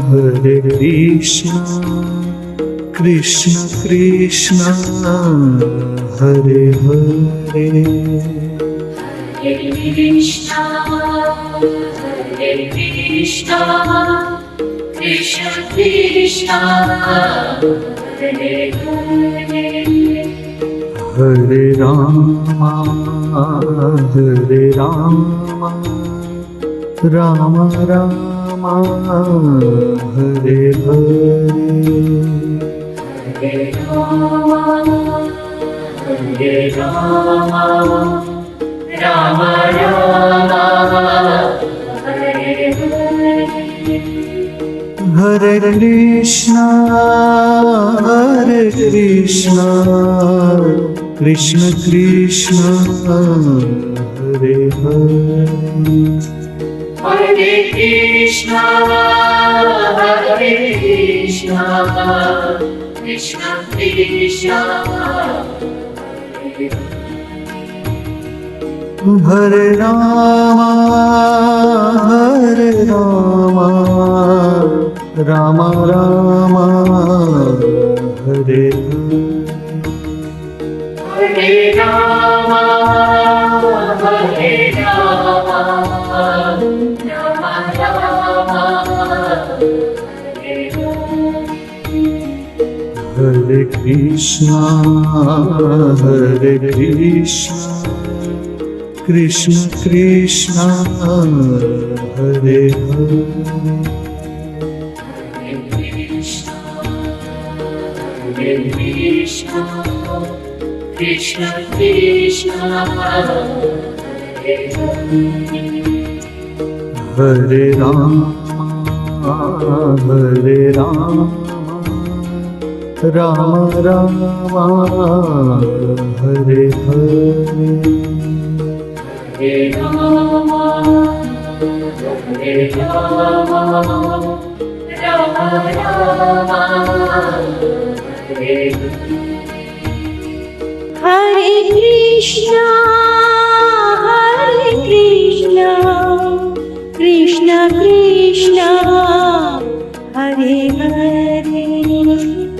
Hare Krishna, Krishna Krishna, Hare Hare, Hare Krishna, Krishna Krishna, Hare Hare, Hare Rama, Rama Rama, Hare Hare, Hare Rama, Rama Rama, Hare Hare, Hare Krishna, Krishna Krishna, Hare Hare, Hare Krishna, Krishna Krishna, Hare Rama, Rama Rama, Hare Hare, Hare Rama, Rama Rama, Hare Hare Krishna, Krishna Krishna, Hare Hare, Krishna, Krishna Krishna, Hare Rama, Rama Rama, Hare Hare, Hare Rama, Rama Rama, Hare Hare Krishna, Krishna Krishna, Hare Hare, Hare Krishna, Krishna Krishna,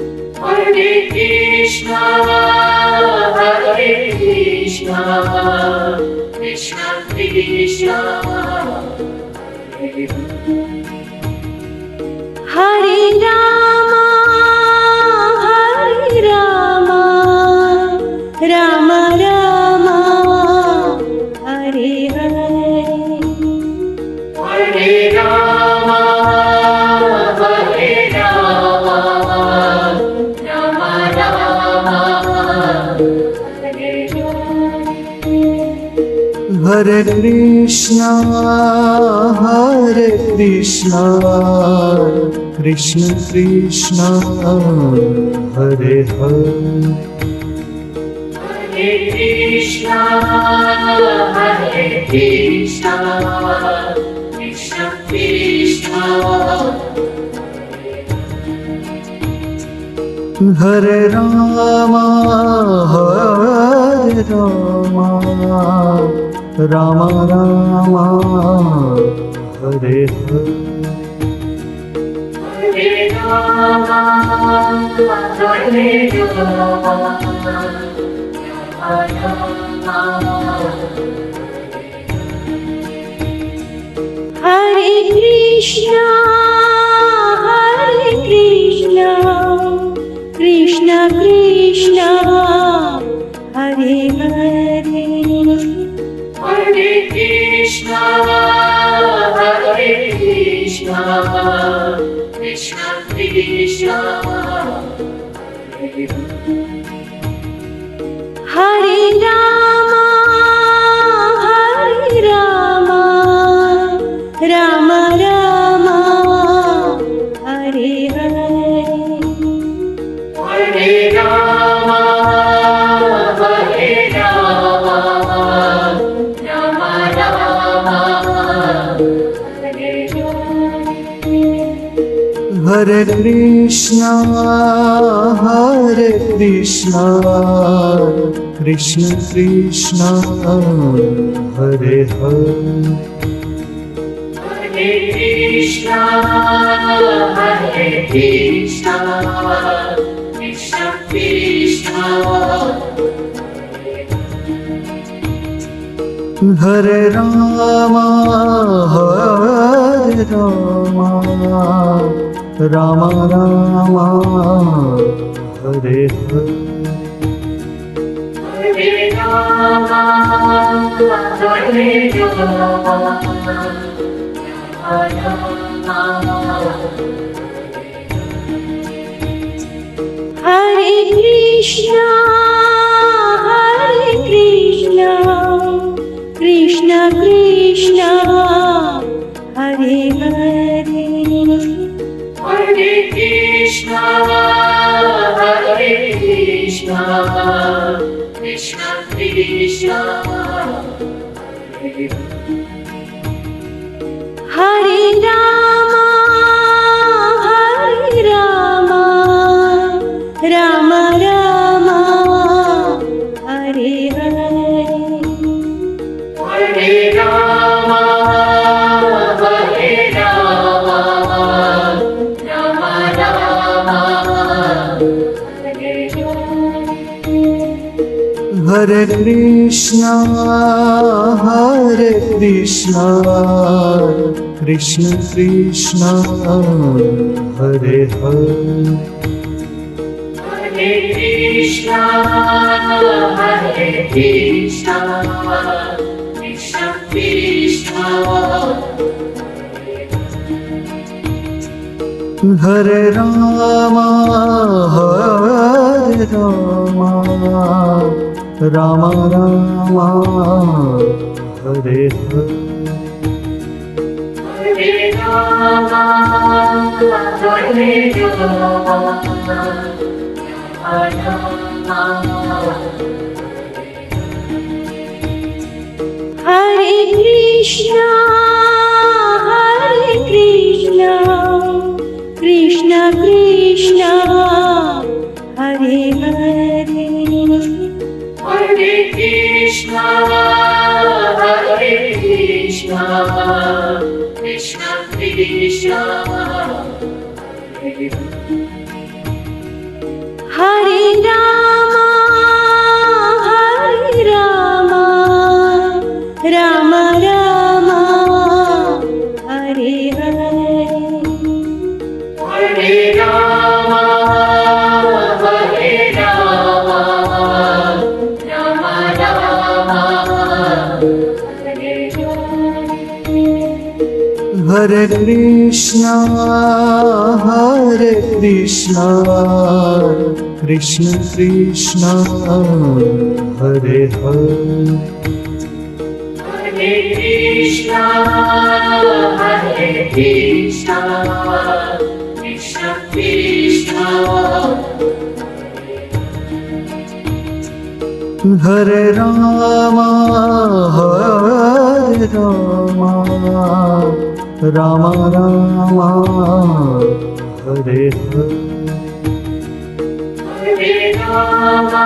Hare Hare Rama, Rama Rama, Hare Hare, Hare Rama, Rama Rama, Hare Hare Krishna, Krishna Krishna, Hare Hare, Hare Krishna, Krishna Krishna, Hare Rama, Rama Rama, Hare Hare, Hare Rama, Hare Krishna, Krishna Krishna, Hare Hare, Hare Krishna, Krishna Krishna, Hare Rama, Rama Rama, Hare Hare, Hare Rama, Rama Rama, Hare Hare Krishna, Krishna Krishna, Hare Hare, Krishna, Krishna Krishna, Hare Rama, Hare Rama, Rama Rama, Hare Hare. Hare Rama, Hare Rama, Hare Krishna, Krishna Krishna, Hare Hare. Hare Krishna, Krishna Krishna, Hare Hare Rama, Rama Rama, Hare Hare. Hare Rama, Rama Rama, Hare Hare. Hare Krishna, Krishna Krishna, Hare Hare. Hare Krishna, Krishna Krishna, Hare Rama, Rama Rama, Hare Hare. Hare Rama, Hare Krishna, Krishna Krishna, Hare Hare. Hare Krishna, Krishna Krishna, Hare Hare Rama, Rama Rama, Hare Hare. Hare Rama, Rama Rama, Hare Hare. Hare Krishna, Krishna Krishna, Hare Hare. Hare Krishna, Krishna Krishna, Hare Rama, Rama Rama, Hare Hare. Hare Rama,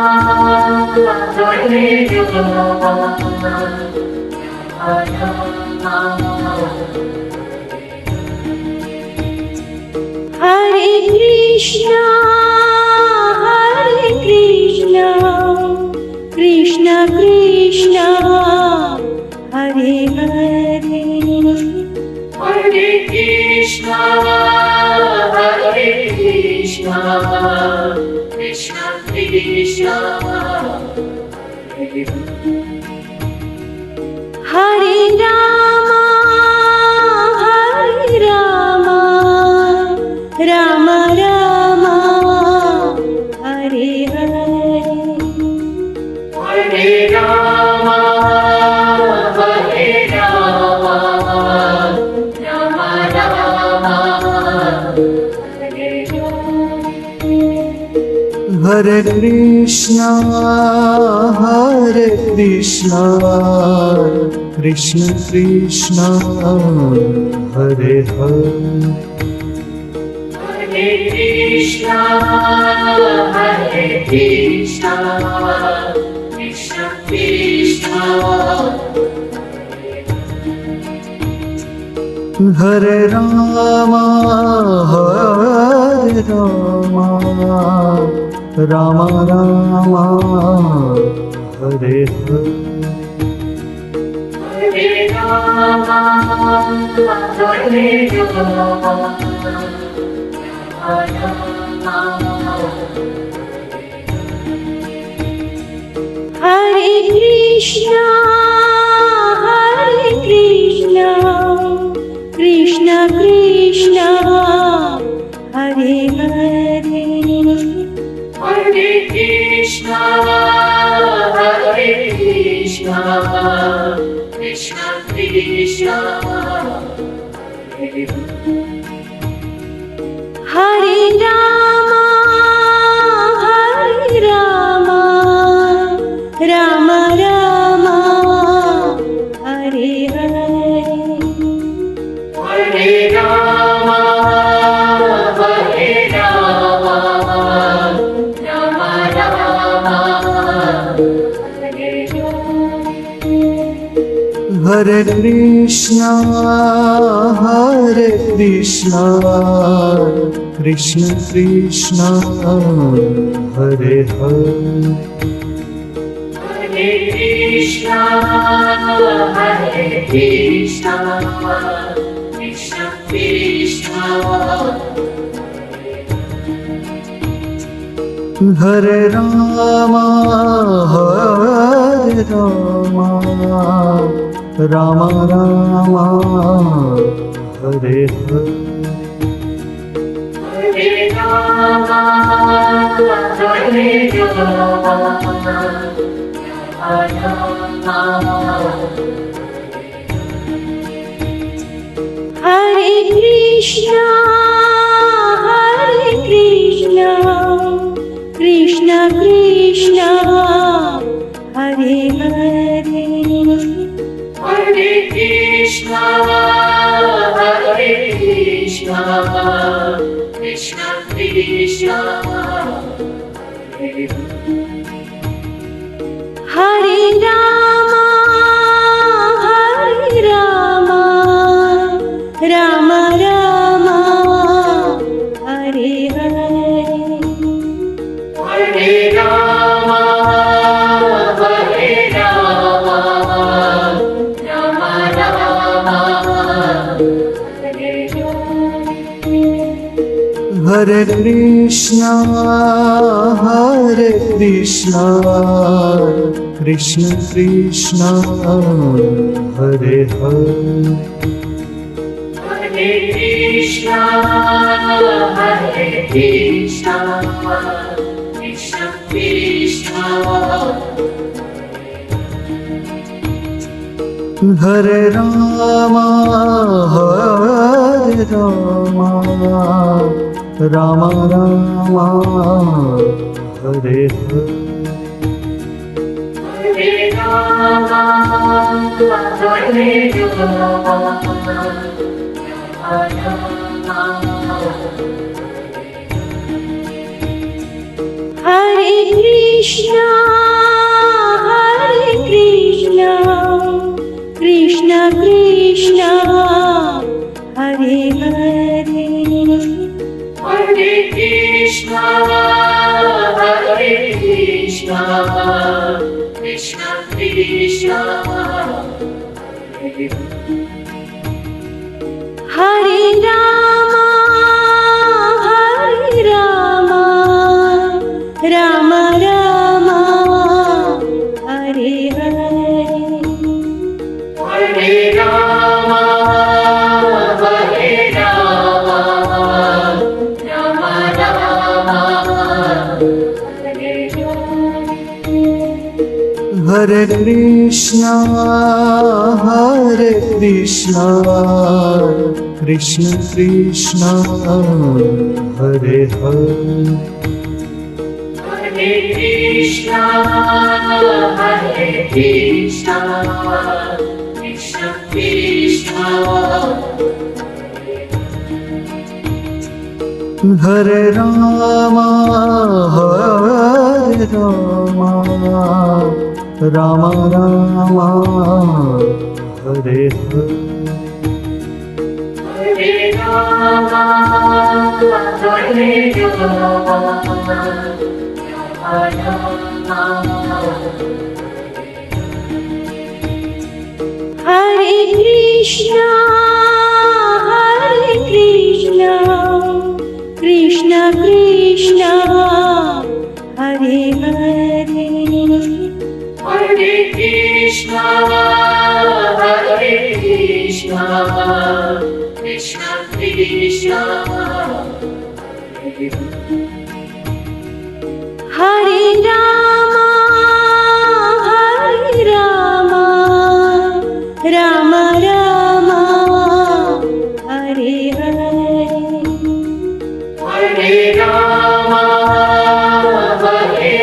Hare Krishna, Krishna Krishna, Hare Hare. Hare Krishna, Krishna Krishna, Hare Rama, Rama Rama, Hare Hare. Hare Rama, Rama Rama, Hare Hare. Hare Krishna, Krishna Krishna, Hare Hare. Hare Krishna, Krishna Krishna, Hare Rama, Hare Rama, Rama Rama, Hare Hare. Hare Rama, Hare Rama, Hare Krishna, Krishna Krishna, Hare Hare. Hare Krishna, Krishna Krishna, Hare Hare Rama, Rama Rama, Hare Hare. Hare Rama, Rama Rama, Hare Hare Krishna, Krishna Krishna, Hare Hare. Hare Krishna, Krishna Krishna, Hare Rama, Rama Rama, Hare Hare. Hare Rama, Hare Krishna, Krishna Krishna, Hare Hare. Hare Krishna, Krishna Krishna, Hare Rama, Rama Rama, Hare Hare. Hare Rama, Rama Rama, Hare Hare Krishna, Krishna Krishna, Hare Hare. Hare Krishna, Krishna Krishna, Hare Rama, Rama Rama, Hare Hare. Hare Rama, Hare Krishna, Krishna Krishna, Hare Hare. Hare Krishna, Krishna Krishna, Hare Rama, Rama Rama, Hare Hare. Hare Rama, Rama Rama, Hare Krishna, Krishna Krishna, Hare Hare. Hare Krishna, Krishna Krishna, Hare Rama, Rama Rama, Hare Hare. Hare Rama, Hare Hare Krishna, Krishna Krishna, Hare Hare. Hare Krishna, Krishna Krishna, Hare Rama, Rama Rama,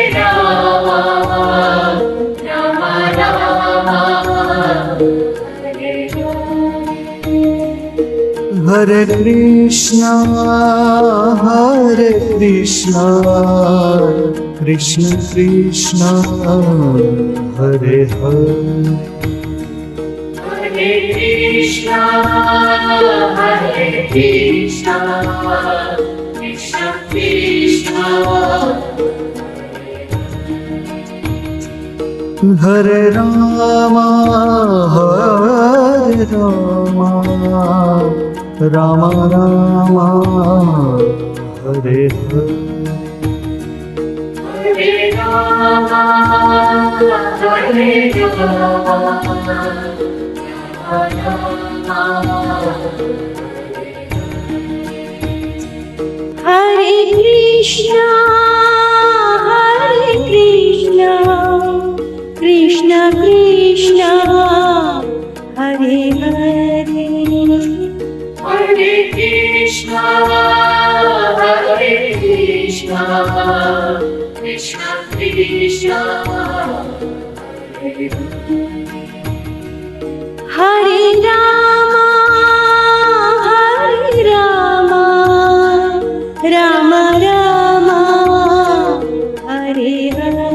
Hare Hare. Hare Rama, Rama Rama, Hare Hare Krishna, Krishna Krishna, Hare Hare. Hare Krishna, Krishna Krishna, Hare Rama, Rama Rama, Hare Hare. Hare Rama, Hare Krishna, Krishna Krishna, Hare Hare. Hare Krishna, Krishna Krishna, Hare Rama, Rama Rama, Hare Hare.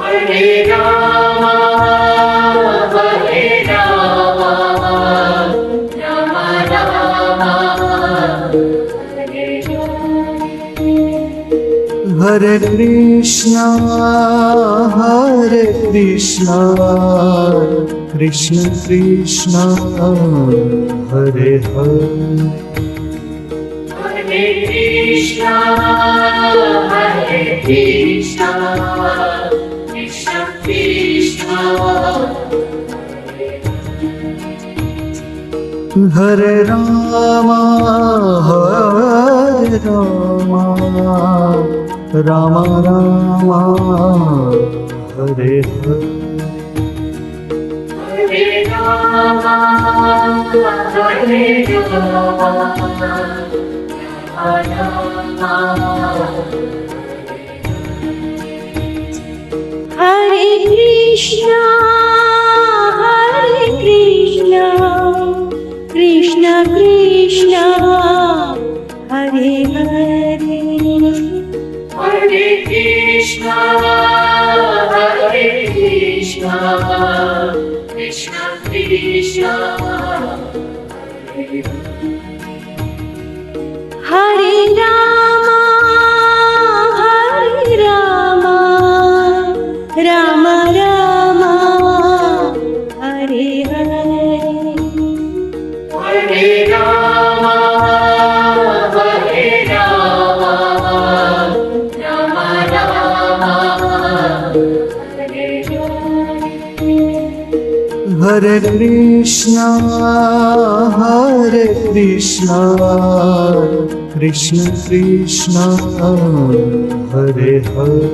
Hare Rama, Rama Rama, Hare Krishna, Krishna Krishna, Hare Hare. Hare Krishna, Krishna Krishna, Hare Rama, Rama Rama, Hare Hare. Hare Rama, Hare Krishna, Krishna Krishna, Hare Hare. Hare Krishna, Krishna Krishna, Hare Rama, Rama Rama, Hare Hare. Hare Rama, Rama Rama, Hare Krishna, Krishna Krishna, Hare Hare.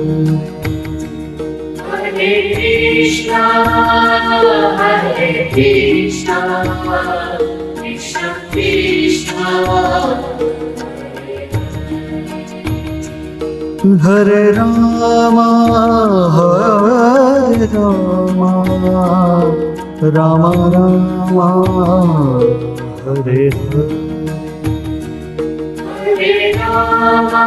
Hare Krishna, Krishna Krishna, Hare Rama, Rama Rama, Hare Hare. Hare Rama,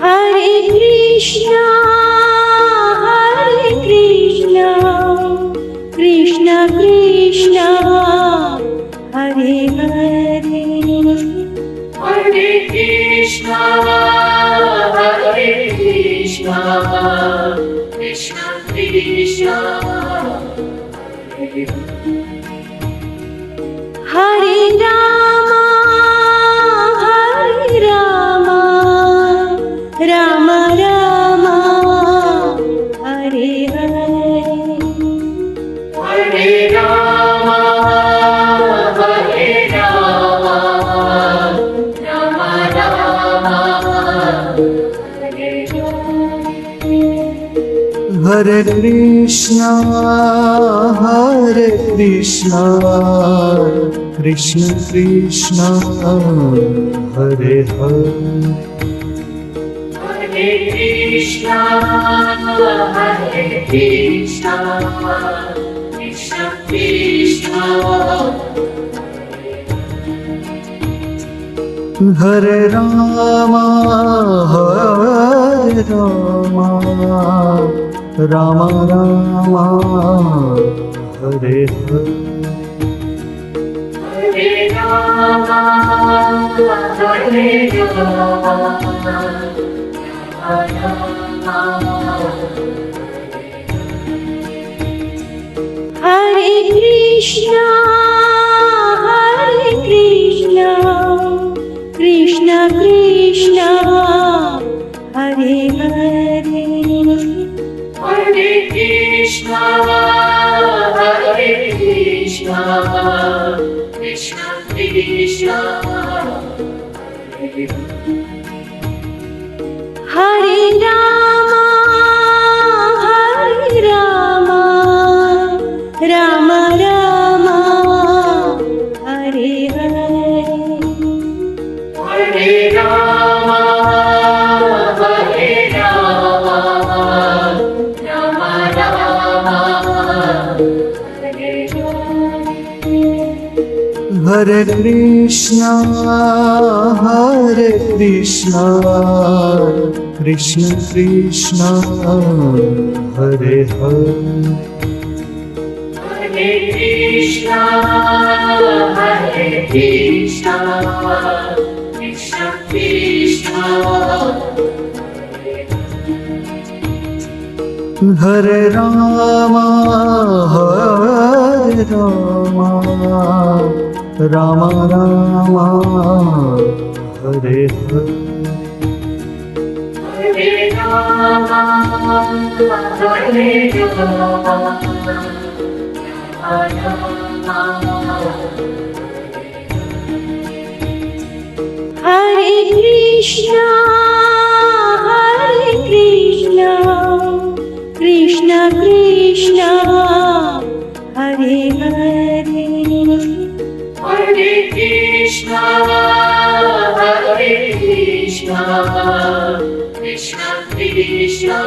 Hare Krishna Krishna Hare Hare Hare Krishna, Hare Krishna, Krishna Krishna, Hare Hare Rama Rama Rama Hare Hare Hare Rama, Hare Rama, Rama Rama, Hare Hare Krishna, Krishna Krishna, Hare Hare. Hare Krishna, Hare Krishna, Krishna Krishna, Hare Rama, Rama Rama, Hare Hare. Hare Rama, Hare Rama, Hare Krishna, Krishna Krishna, Hare Hare. Hare Krishna, Hare Krishna, Krishna Krishna, Hare Rama, Rama Rama, Hare Hare. Hare Rama, Hare Rama, Rama Rama, Hare Hare Krishna, Krishna Krishna, Hare Hare. Hare Krishna, Hare Krishna, Krishna Krishna, Hare Rama, Rama Rama, Hare Hare. Hare Rama, Hare Rama, Hare Krishna, Krishna Krishna, Hare Hare. Hare Krishna, Hare Krishna, Krishna Krishna,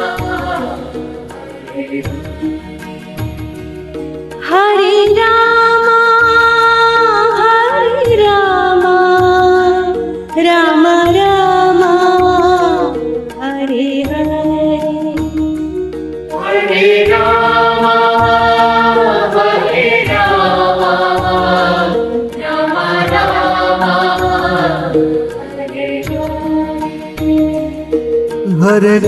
Hare Rama, Rama Rama, Hare Hare. Hare Rama, Hare Rama, Rama Rama, Hare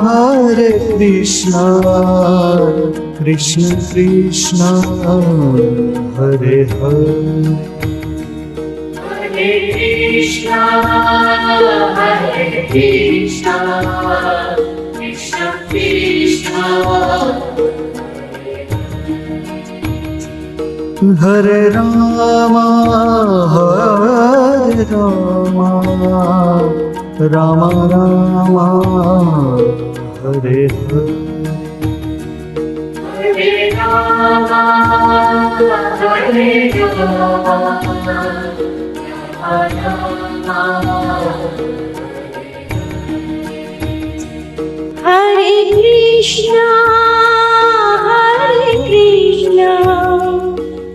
Hare Krishna, Krishna Krishna, Hare Hare. Hare Krishna, Hare Krishna, Krishna Krishna, Hare Rama, Rama Rama, Hare Hare. Hare Rama, Hare Rama, Hare Krishna,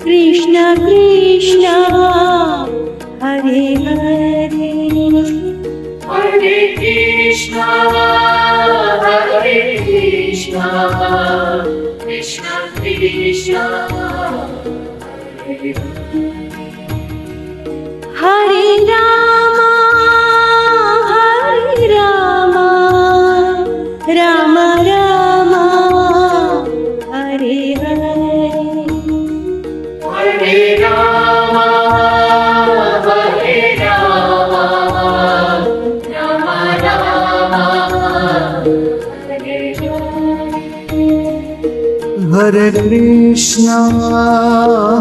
Krishna Krishna, Hare Hare. Hare Krishna, Krishna Krishna, Hare Hare Rama, Hare Rama, Rama Rama, Hare Hare. Hare Rama, Hare Rama, Rama Rama, Hare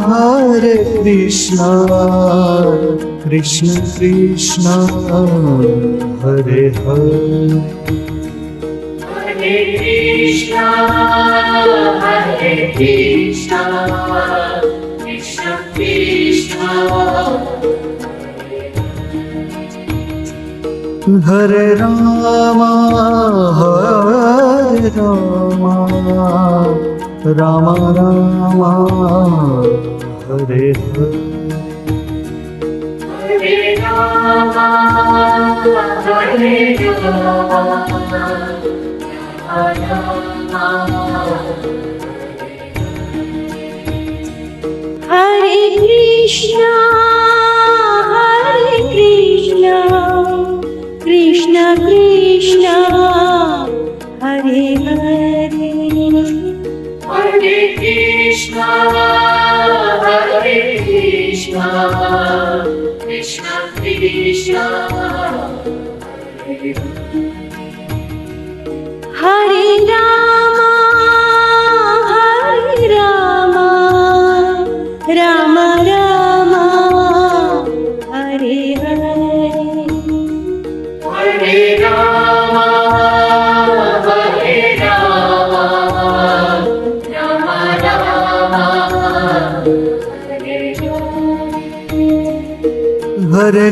Hare Krishna, Krishna Krishna, Hare Hare. Hare Krishna, Krishna Krishna, Hare Rama, Rama Rama, Hare Hare. Hare Rama, Hare Rama, Hare Krishna, Krishna Krishna, Hare Hare. Hare Krishna, Krishna Krishna, Hare Rama, Rama Rama, Hare Hare. Hare Rama, Hare Rama, Rama Rama, Hare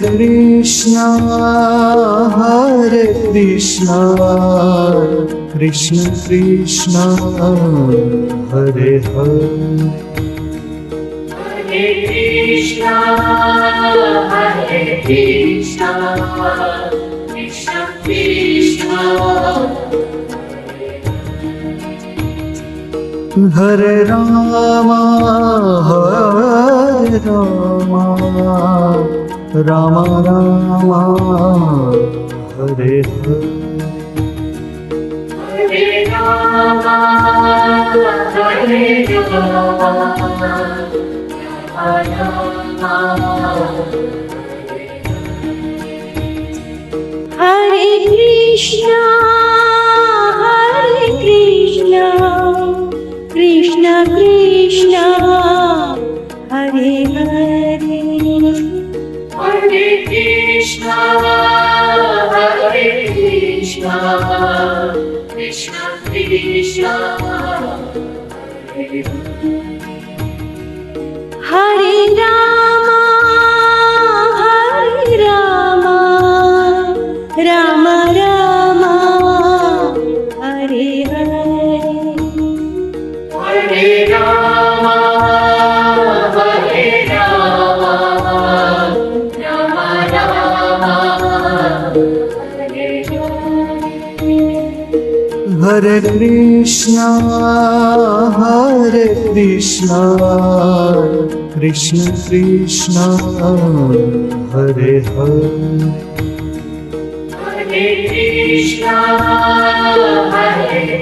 Hare Krishna, Krishna Krishna, Hare Hare. Hare Krishna, Krishna Krishna, Hare Rama, Rama Rama, Hare Hare. Hare Rama, Hare Rama, Hare Krishna, Krishna Krishna, Hare Hare. Hare Krishna, Krishna Krishna, Hare Rama, Rama Rama, Hare Hare. Hare Rama, Hare Rama, Rama Rama, Hare Hare Krishna, Krishna Krishna, Hare Hare. Hare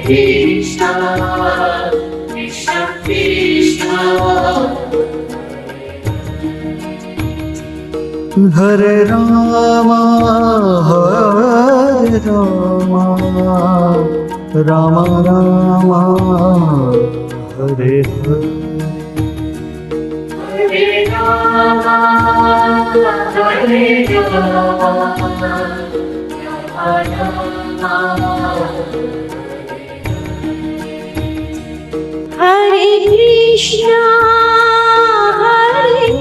Krishna, Krishna Krishna, Hare Rama, Rama Rama, Hare Hare. Hare Rama, Hare Rama, Hare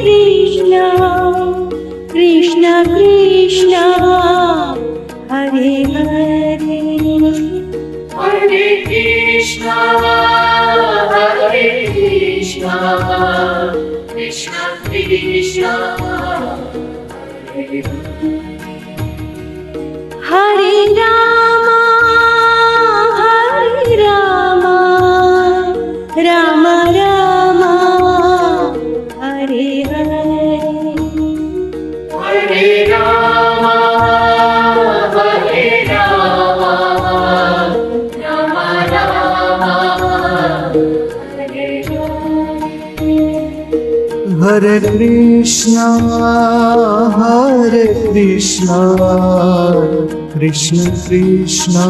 Krishna, Krishna Krishna, Hare Hare. Hare Krishna, Krishna Krishna, Hare Krishna, Krishna Krishna,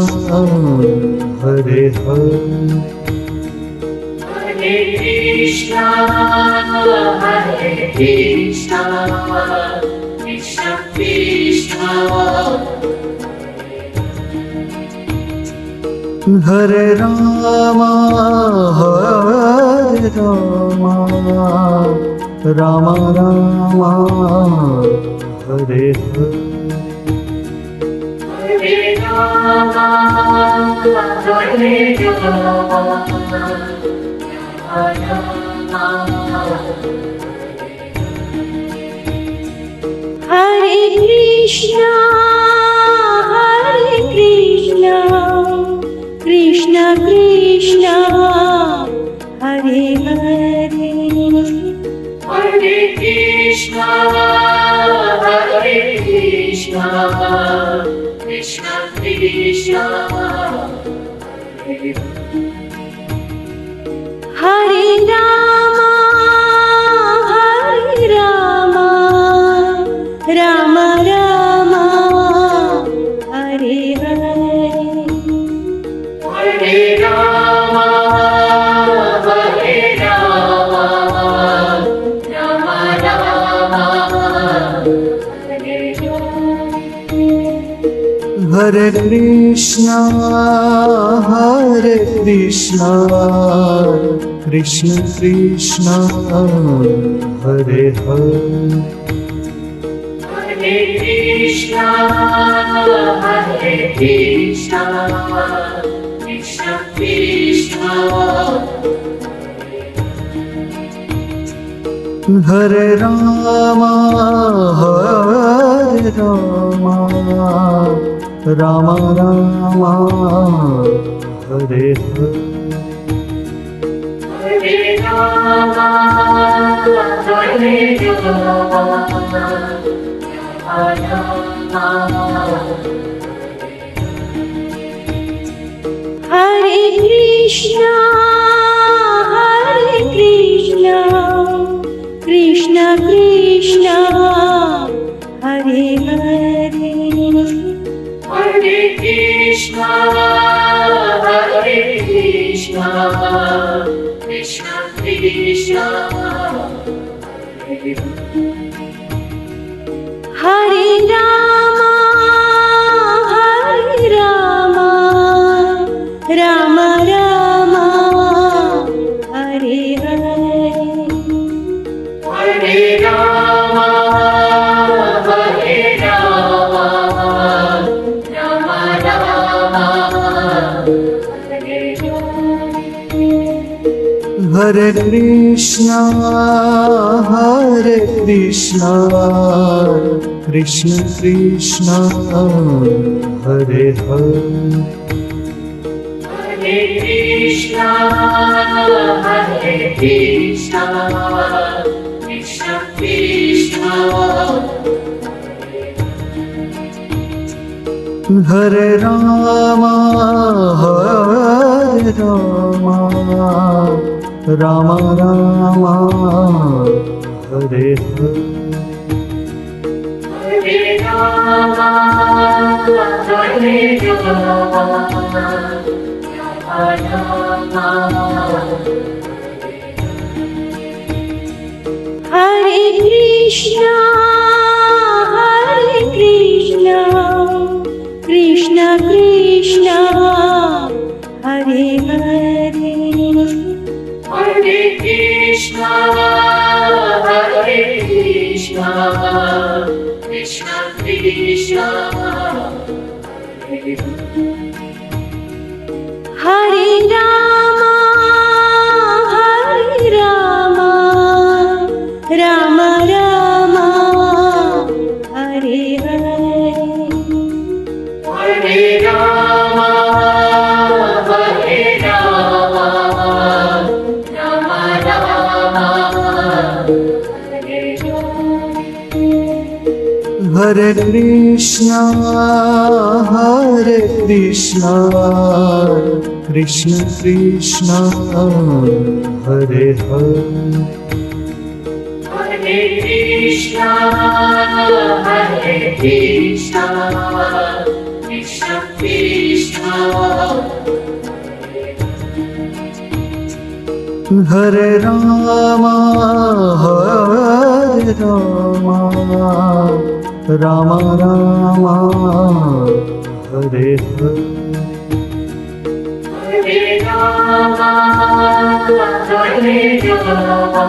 Hare Hare. Hare Krishna, Krishna Krishna, Hare Rama, Rama Rama, Hare Hare. Hare Rama, Hare Rama, Hare Krishna, Krishna Krishna, Hare Hare. Hare Krishna, Krishna Krishna, Hare Rama, Rama Rama, Hare Hare. Hare Rama, Hare Rama, Rama Rama, Hare Hare Krishna, Krishna Krishna, Hare Hare. Hare Krishna, Krishna Krishna, Hare Rama, Rama Rama, Hare Hare. Hare Rama, Hare Rama, Hare Krishna, Krishna Krishna, Hare Hare. Hare Krishna, Krishna Krishna, Hare Rama, Rama Rama, Hare Hare. Hare Rama, Hare Rama, Rama Rama, Hare Hare Krishna, Krishna Krishna, Hare Hare. Hare Krishna, Krishna Krishna, Hare Rama, Rama Rama, Hare Hare. Hare Rama, Hare Rama, Rama Rama, Hare Krishna, Krishna Krishna, Hare Hare. Hare Krishna, Krishna Krishna, Hare Rama, Rama Rama, Hare Hare. Hare Rama, Hare Rama, Rama Rama, Hare Hare Krishna, Krishna Krishna, Hare Hare. Hare Krishna, Hare Krishna, Krishna Krishna, Hare Rama, Hare Rama, Rama Rama, Hare Hare. Hare Rama, Hare Rama,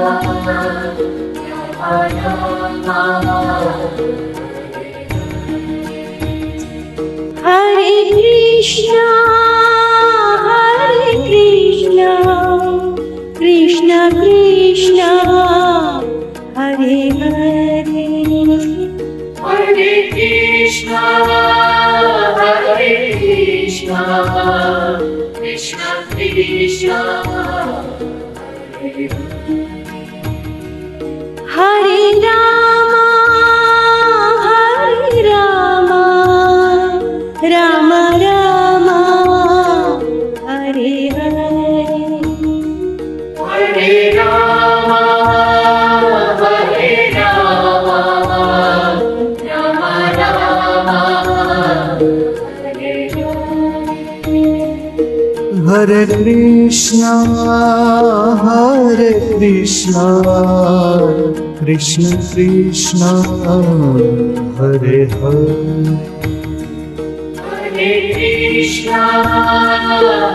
Rama Rama, Hare Krishna, Krishna Krishna, Hare Hare. Hare Krishna, Krishna Krishna, Hare Rama, Rama Rama, Hare Hare. Hare Rama, Hare Rama, Rama Rama, Hare Hare Krishna, Krishna Krishna, Hare Hare.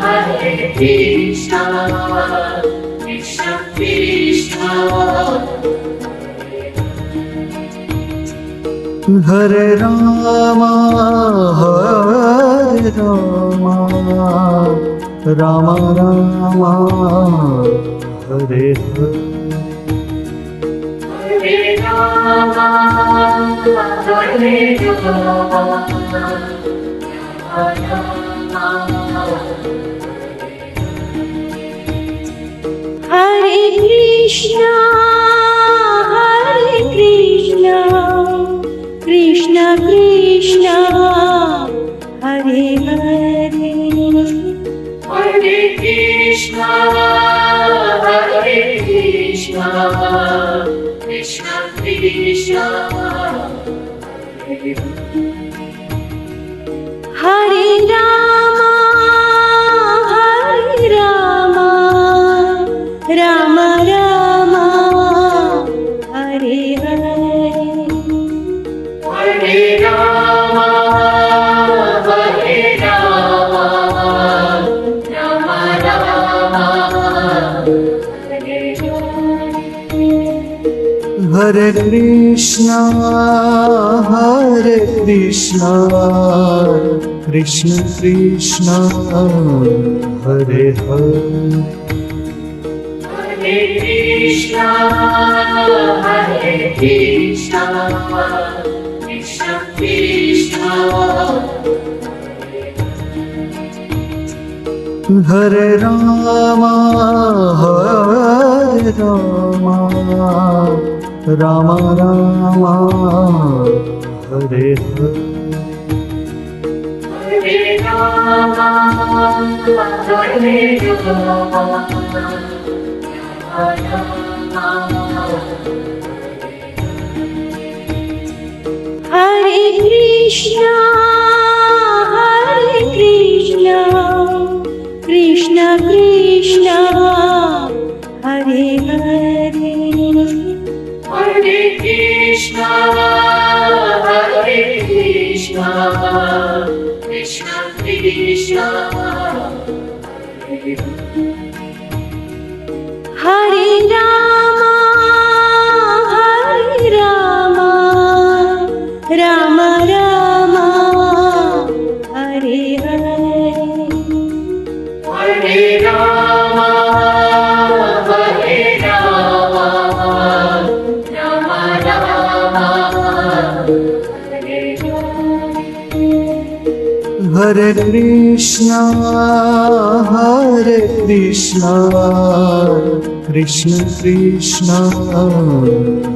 Hare Krishna, Krishna Krishna, Hare Rama, Rama Rama, Hare Hare. Hare Rama, Hare Rama, Hare Krishna, Krishna Krishna, Hare Hare. Hare Krishna, Krishna Krishna, Hare Rama, Rama Rama, Hare Hare. Hare Rama, Hare Rama, Rama Rama, Hare Hare Krishna, Krishna Krishna, Hare Hare. Hare Krishna, Krishna Krishna, Hare Rama, Rama Rama, Hare Hare. Hare Rama, Hare Rama, Rama Rama, Hare Krishna, Krishna Krishna, Hare Hare. Hare Krishna, Krishna Krishna, Hare Rama, Rama Rama, Hare Hare. Hare Rama, Hare Rama, Rama Rama, Hare Hare Krishna, Krishna Krishna,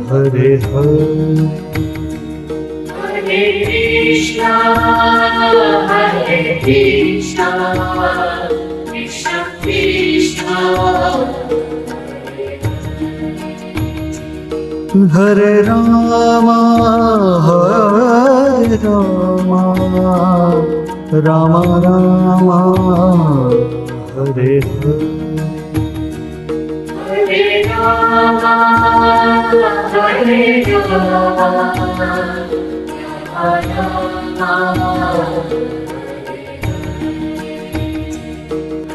Hare Hare. Hare Krishna, Krishna Krishna, Hare Rama, Hare Rama, Rama Rama, Hare Hare. Hare Rama, Hare Rama, Rama Rama,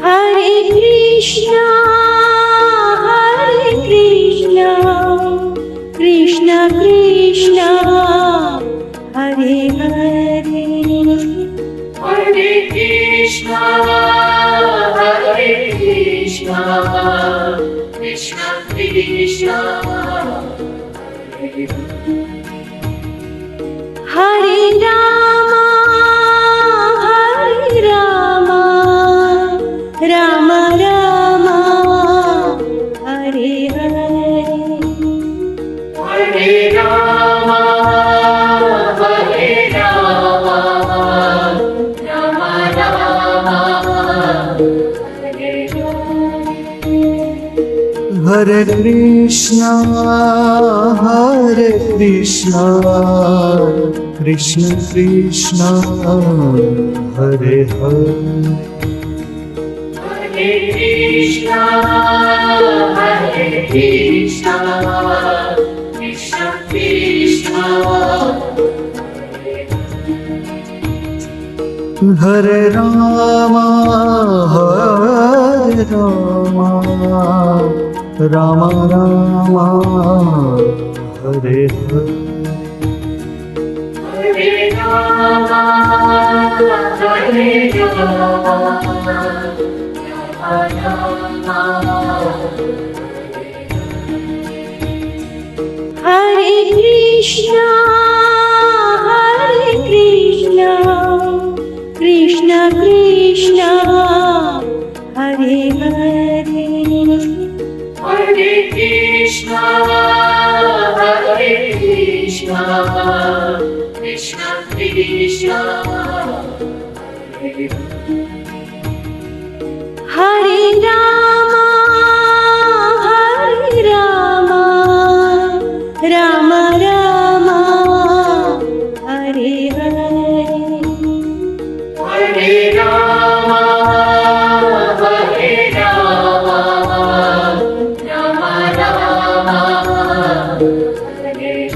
Hare Krishna, Krishna Krishna, Hare Hare. Hare Krishna, Krishna Krishna, Hare Hare Rama, Rama Rama, Hare Hare. Hare Rama, Hare Rama, Rama Rama, Hare Hare Krishna, Krishna Krishna, Hare Hare. Hare Krishna, Krishna Krishna, Hare Rama, Rama Rama, Hare Hare. Hare Rama, Hare Rama, Rama Rama, Hare Krishna, Krishna Krishna, Hare Hare. Hare Krishna, Krishna Krishna, Hare Rama, Rama Rama, Hare Hare. Hare Rama, Hare Rama, Rama Rama, Hare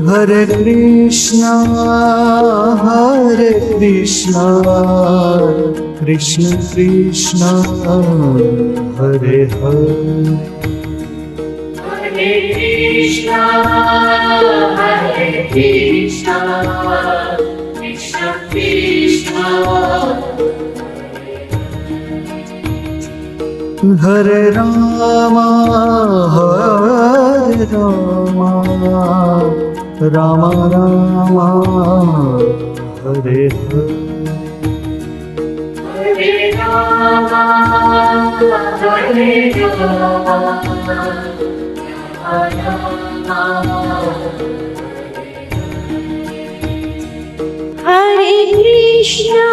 Hare Krishna, Krishna Krishna, Hare Hare. Hare Krishna, Krishna Krishna, Hare Rama, Rama Rama, Hare Hare. Hare Rama, Hare Rama, Rama Rama, Hare Krishna,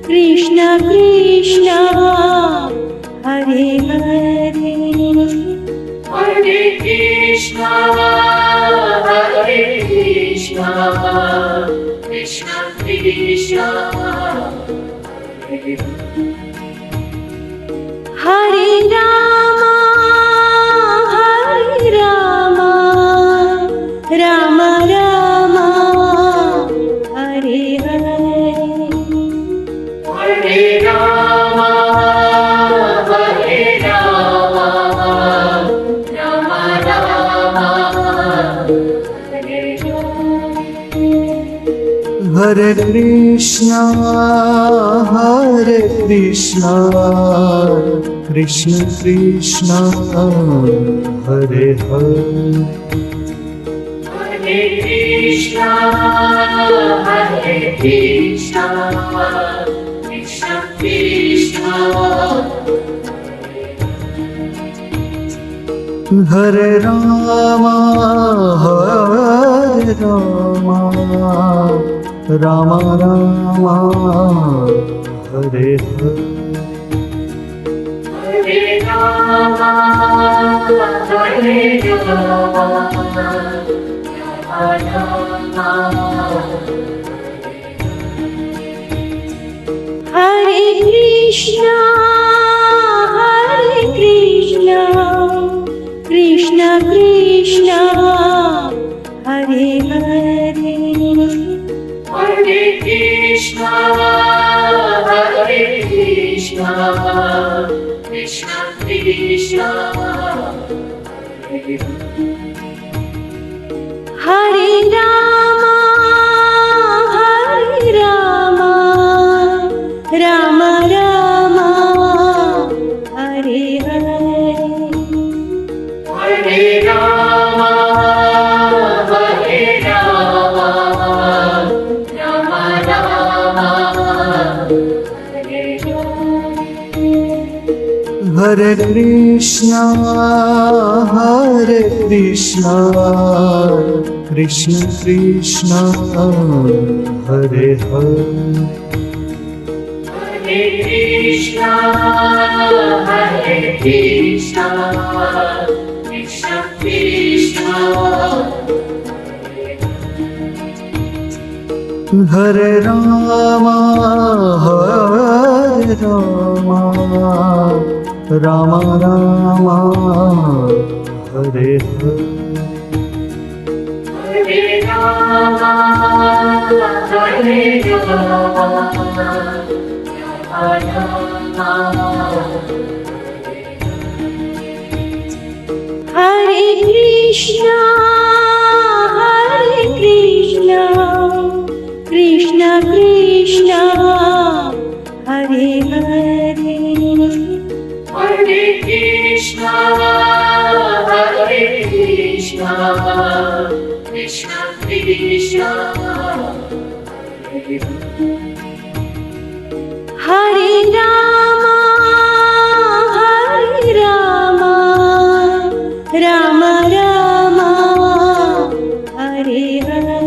Krishna Krishna, Hare Hare. Hare Krishna, Krishna Krishna, Hare Rama, Rama Rama, Hare Hare. Hare Rama, Hare Rama, Rama Rama, Hare Hare Krishna, Krishna Krishna, Hare Hare. Hare Krishna, Krishna Krishna, Hare Rama, Rama Rama, Hare Hare. Rama, Hare Rama, Rama Rama. Hare Krishna, Krishna Krishna, Hare Hare. Hare Krishna, Krishna Krishna, Hare Hare Rama, Rama Rama, Hare Hare. Hare Rama, Rama Rama, Hare Hare Krishna, Krishna Krishna, Hare Hare. Hare Krishna, Krishna Krishna, Hare Rama, Rama Rama, Hare Hare. Hare Rama, Hare Krishna, Krishna Krishna, Hare Hare. Hare Krishna, Krishna Krishna, Hare Rama, Rama Rama, Hare Hare.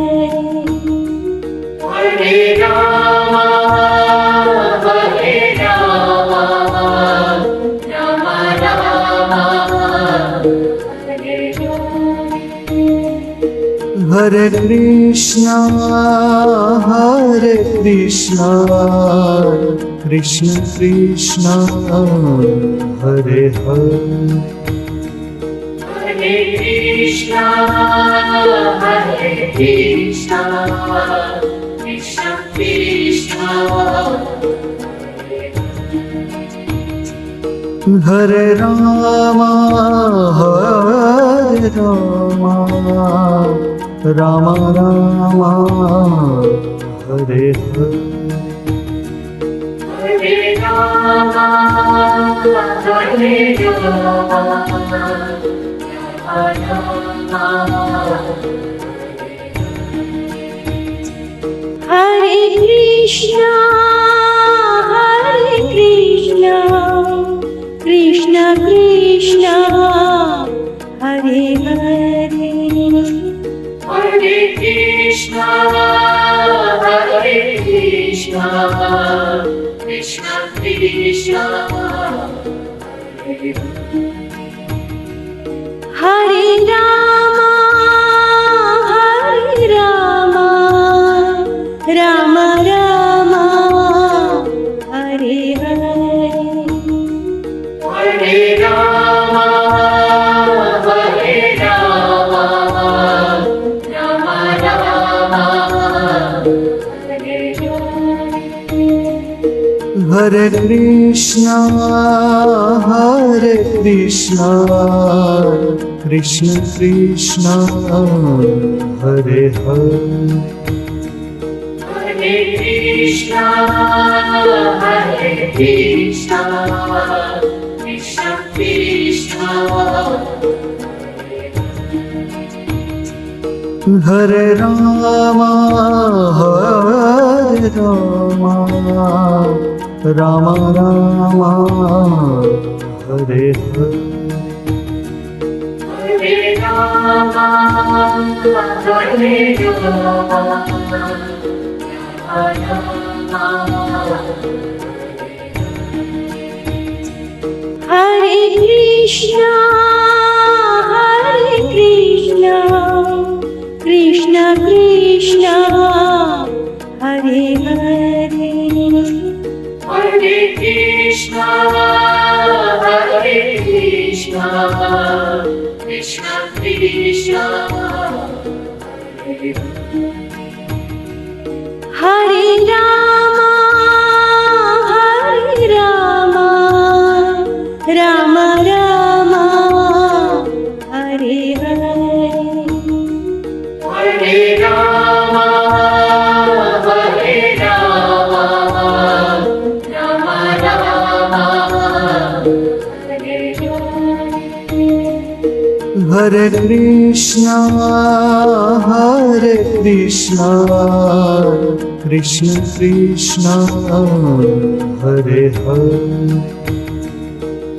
Hare Rama, Rama Rama, Hare Hare Krishna, Krishna Krishna, Hare Hare. Hare Krishna, Krishna Krishna, Hare Rama, Rama Rama, Hare Hare. Hare Rama, Hare Krishna, Krishna Krishna, Hare Hare. Hare Krishna, Krishna Krishna, Hare Rama, Rama Rama, Hare Hare. Hare Rama, Rama Rama, Hare Hare Krishna, Krishna Krishna, Hare Hare. Hare Krishna, Krishna Krishna, Hare Rama, Rama Rama, Hare Hare. Hare Rama, Hare Hare Krishna, Krishna Krishna, Hare Hare. Hare Krishna, Hare Krishna, Krishna Krishna, Hare Rama, Rama Rama, Hare Hare. Hare Rama, Hare Rama, Rama Rama, Hare Krishna, Krishna Krishna, Hare Hare.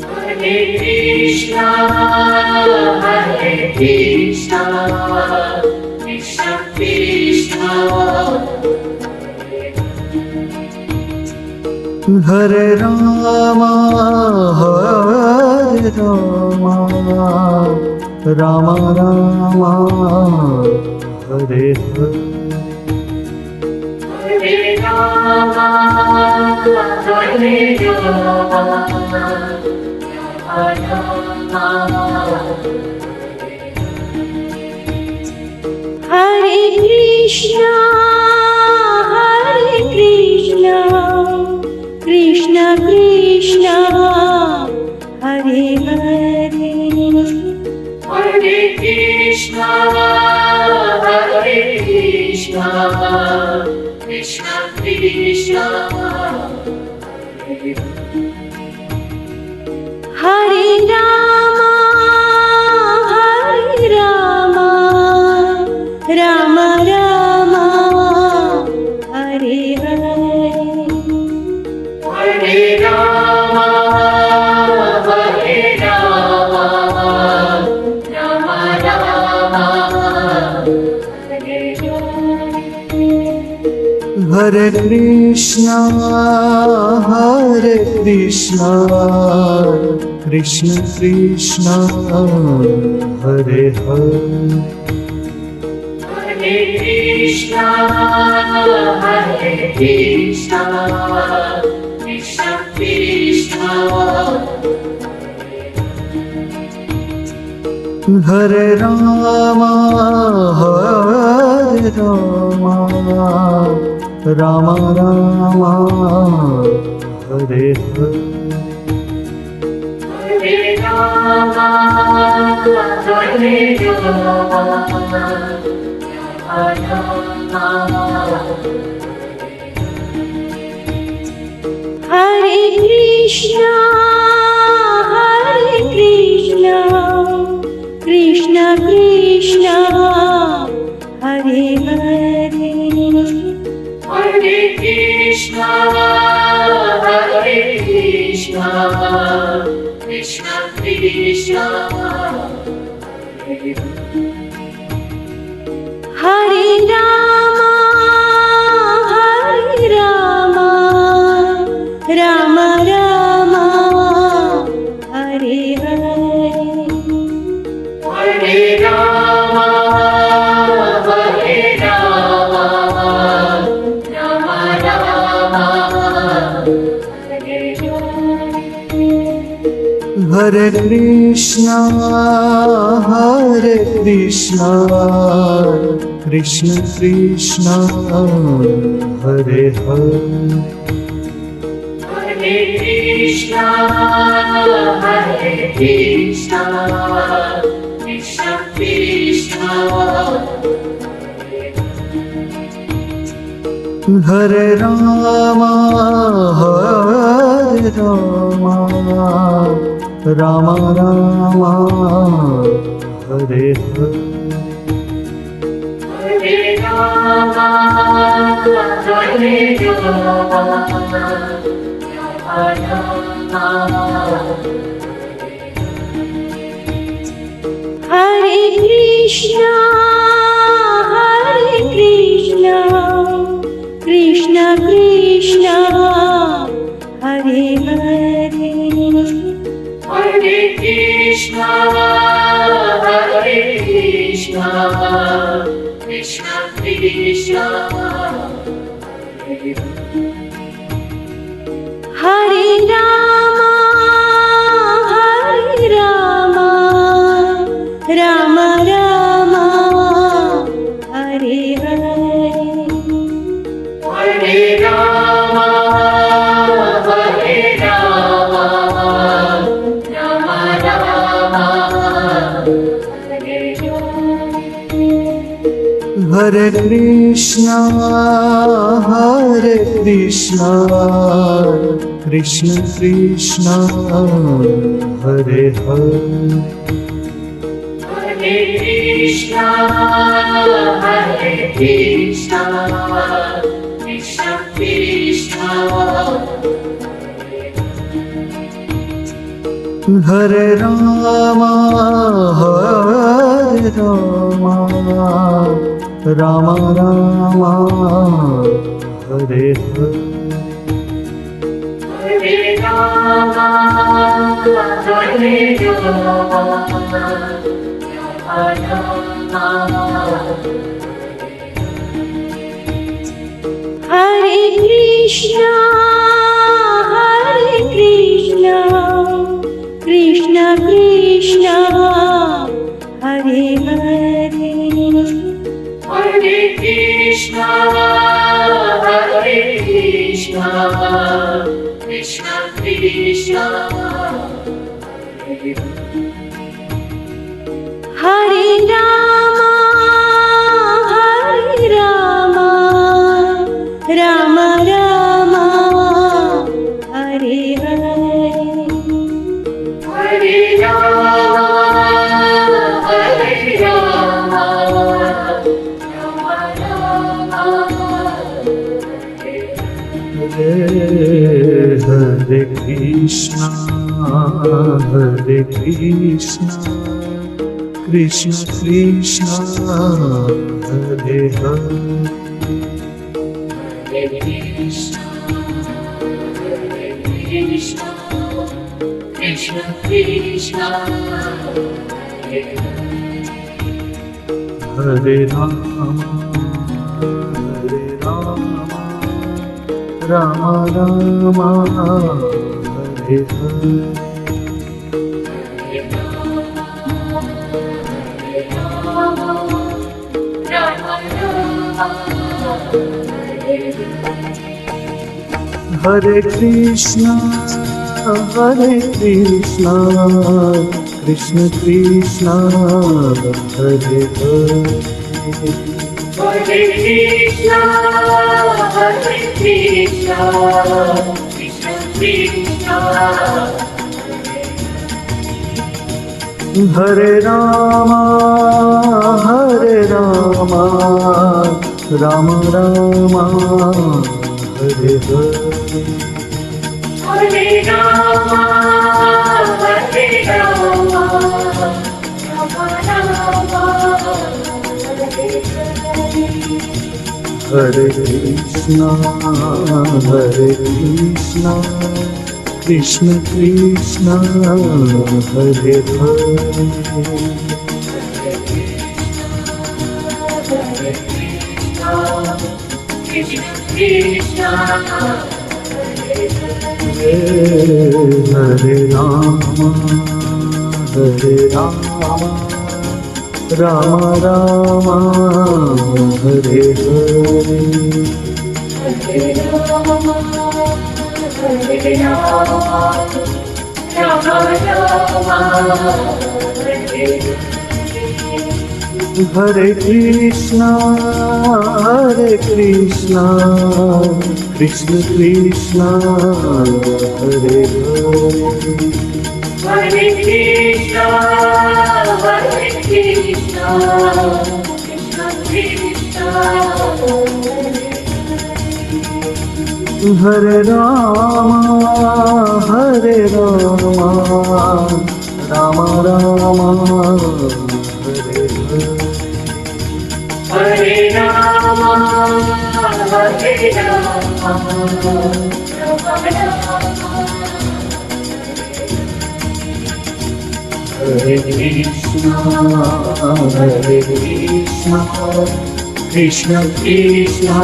Hare Krishna, Hare Krishna, Krishna Krishna, Hare Rama, Rama Rama, Hare Hare. Hare Rama, Hare Rama, Rama Rama, Hare Hare Krishna, Krishna Krishna, Hare Hare. Hare Krishna, Hare Krishna, Krishna Krishna, Hare Rama, Rama Rama, Hare Hare. Hare Rama, Hare Rama, Rama Rama, Hare Krishna, Krishna Krishna, Hare Hare. Hare Krishna, Hare Krishna, Krishna Krishna, Hare Rama, Rama Rama, Hare Hare. Hare Rama, Hare Rama, Rama Rama, Hare Hare Krishna, Krishna Krishna, Hare Hare. Hare Krishna, Hare Krishna, Krishna Krishna, Hare Rama, Rama Rama, Hare Hare. Hare Rama, Hare Rama, Rama Rama, Hare Krishna, Krishna Krishna, Hare Hare. Hare Krishna, Krishna Krishna Hare Rama, Hare Rama, Rama Rama, Hare Hare. Hare Rama Hare Rama Rama Rama Hare Hare Krishna, Krishna Krishna, Hare Hare. Hare Krishna Krishna Krishna Hare Rama, Rama Rama, Hare Hare. Hare Rama Hare Rama Rama Rama Hare Krishna, Krishna Krishna, Hare Hare. Hare Krishna Krishna Krishna Hare Rama, Rama Rama, Hare Hare. Hare Rama Hare Rama Rama Rama Hare Krishna, Krishna Krishna, Hare Hare. Hare Krishna Krishna Krishna Hare Rama, Rama Rama, Hare Hare. Hare Krishna, Krishna Krishna, Hare Hare. Hare Krishna Krishna Krishna Hare Rama, Rama Rama, Hare Hare. Hare Rama Hare Rama Rama Rama Hare Krishna, Krishna Krishna, Hare Hare. Krishna Krishna Hare Rama, Rama Rama, Hare Hare. Hare Krishna, Krishna Krishna, Hare Hare. Hare Krishna Krishna Krishna Hare Rama, Rama Rama, Hare Hare. Hare Rama Hare Rama Rama Rama Hare Krishna, Krishna Krishna,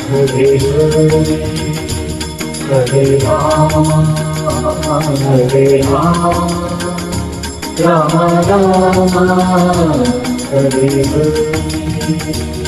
Hare Hare, Hare Rama, Hare Rama, Rama Rama, Hare Hare.